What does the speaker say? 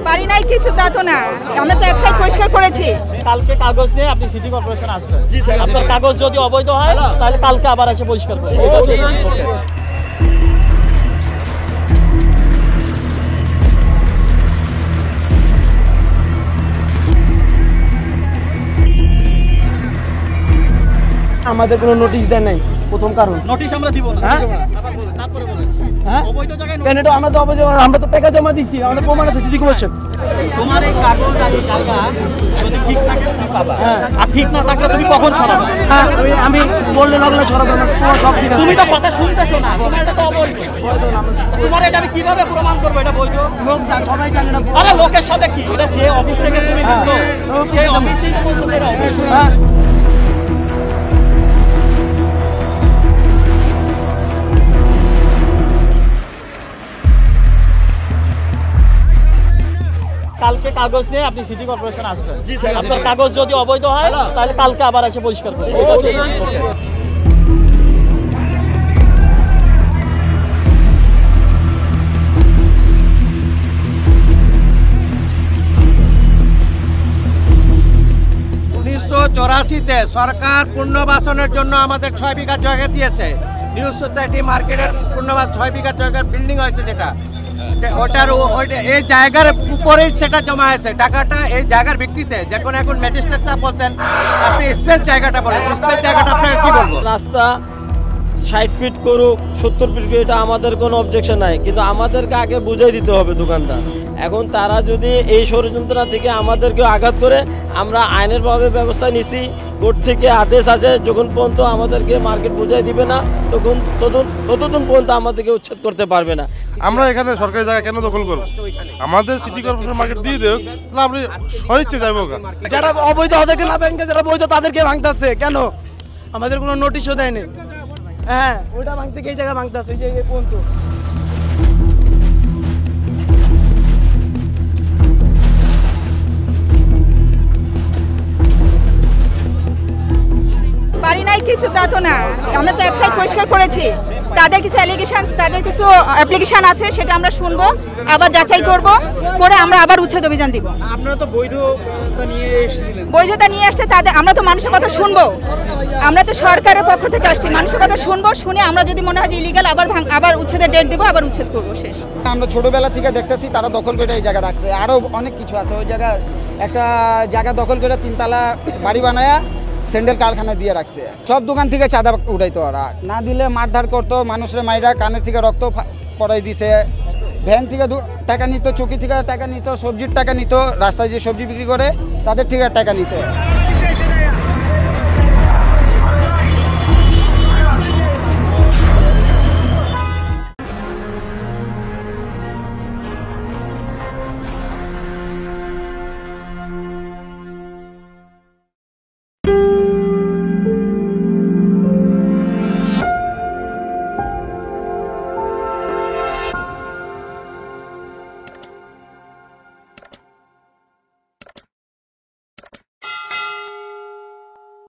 বাড়ি নাই কিছু তা তো না, আমরা তো এফআইআর পরিষ্কার করেছি। কালকে কাগজ নিয়ে আপনি সিটি কর্পোরেশন আসবেন। জি স্যার। আপনার কাগজ যদি অবৈধ হয় তাহলে কালকে আবার এসে পরিষ্কার করবেন। আমাদের কোনো নোটিশ দেয় নাই, প্রথম কারণ। নোটিশ আমরা দিব না। আবার বলেন, তারপরে বলেন। হ্যাঁ, অবৈধ জায়গায় কেন এটা আমরা তো আমরা তো টাকা জমা দিছি, আমরা প্রমাণ আছে সিটি কর্পোরেশন। তোমার এই কাগজ আর এই জায়গা যদি ঠিক থাকে তুমি পাবা, আর ঠিক না থাকলে তুমি কখন সরাবে? হ্যাঁ, আমি বললে লাগলে সরাবো না, তোমার সব ঠিক আছে। তুমি তো কথা শুনতেছো না, তোমার এটা তো অবৈধ। তোমার এটা আমি কিভাবে প্রমাণ করব এটা বৈধ? লোক সবাই জানে না। আরে লোকের সাথে কি, এটা যে অফিস থেকে তুমি দিছো সেই অফিসেই তো বলতেছে এটা অবৈধ। কালকে কাগজ নিয়ে আপনি সিটি কর্পোরেশন আসবেন। জি স্যার। আপনার কাগজ যদি অবৈধ হয় তাহলে কালকে আবার এসে পরিষ্কার করবেন। সরকার পুনর্বাসনের জন্য আমাদের 6 বিঘা জায়গা দিয়েছে। নিউ সোসাইটি মার্কেটের পুনর্বাস 6 বিঘা জায়গার বিল্ডিং হয়েছে, যেটা এই জায়গার উপরেই সেটা জমা আছে। টাকাটা এই জায়গার ভিত্তিতে, যখন এখন ম্যাজিস্ট্রেট সাহেব বলছেন আপনি স্পেস জায়গাটা বলেন, স্পেস জায়গাটা আপনাকে কি বলবো? রাস্তা 60 ফিট করুক 70 ফিট করুক, এটা আমাদের কোনো অবজেকশন নাই, কিন্তু আমাদেরকে আগে বুঝাই দিতে হবে দোকানদার। এখন তারা যদি এই ষড়যন্ত্র থেকে আমাদেরকে আঘাত করে, আমরা আইনের ভাবে ব্যবস্থা নিছি, কোর্ট থেকে আদেশ আছে, যখন পর্যন্ত আমাদেরকে মার্কেট বুঝাই দিবে না ততদিন পর্যন্ত আমাদেরকে উচ্ছেদ করতে পারবে না। আমরা এখানে সরকারি জায়গা কেন দখল করবো? আমাদের সিটি কর্পোরেশন মার্কেট দিয়ে দেব, না আমরা সহিচ্ছে যাবো। যারা অবৈধ ওদেরকে না ব্যাংকে, যারা বৈধ তাদেরকে ভাঙতেছে কেন? আমাদের কোনো নোটিশও দেয়নি। হ্যাঁ, ওইটা ভাঙতে গিয়ে এই জায়গা ভাঙতেছে এই পর্যন্ত। বাড়ি নাই কিছু তা তো না, আমরা তো এফআইআর পরিষ্কার করেছি। তাদের কিছু অ্যাপ্লিকেশন আছে, সেটা আমরা শুনবো, আবার যাচাই করব, করে আমরা আবার উচ্ছেদ অভিযান দিব। আপনারা তো বৈধতা নিয়ে এসেছিলেন। বৈধতা নিয়ে আসছে তাদের, আমরা তো মানুষের কথা শুনবো। আমরা তো সরকারের পক্ষ থেকে আসছি, মানুষের কথা শুনবো, শুনে আমরা যদি মনে হয় যে ইলিগাল আবার উচ্ছেদের ডেট দিব, আবার উচ্ছেদ করবো। শেষ আমরা ছোটবেলা থেকে দেখতেছি তারা দখল করে এই জায়গা রাখছে। আরও অনেক কিছু আছে ওই জায়গা, একটা জায়গা দখল করে 3 তলা বাড়ি বানায়া স্যান্ডেল কারখানা দিয়ে রাখছে। সব দোকান থেকে চাঁদা উঠাইতো, ওরা না দিলে মারধর করতো, মানুষের মাইরা কানের থেকে রক্ত পড়াই দিছে, ভ্যান থেকে টাকা নিত, চৌকি থেকে টাকা নিত, সবজির টাকা নিত, রাস্তায় যে সবজি বিক্রি করে তাদের থেকে টাকা নিত।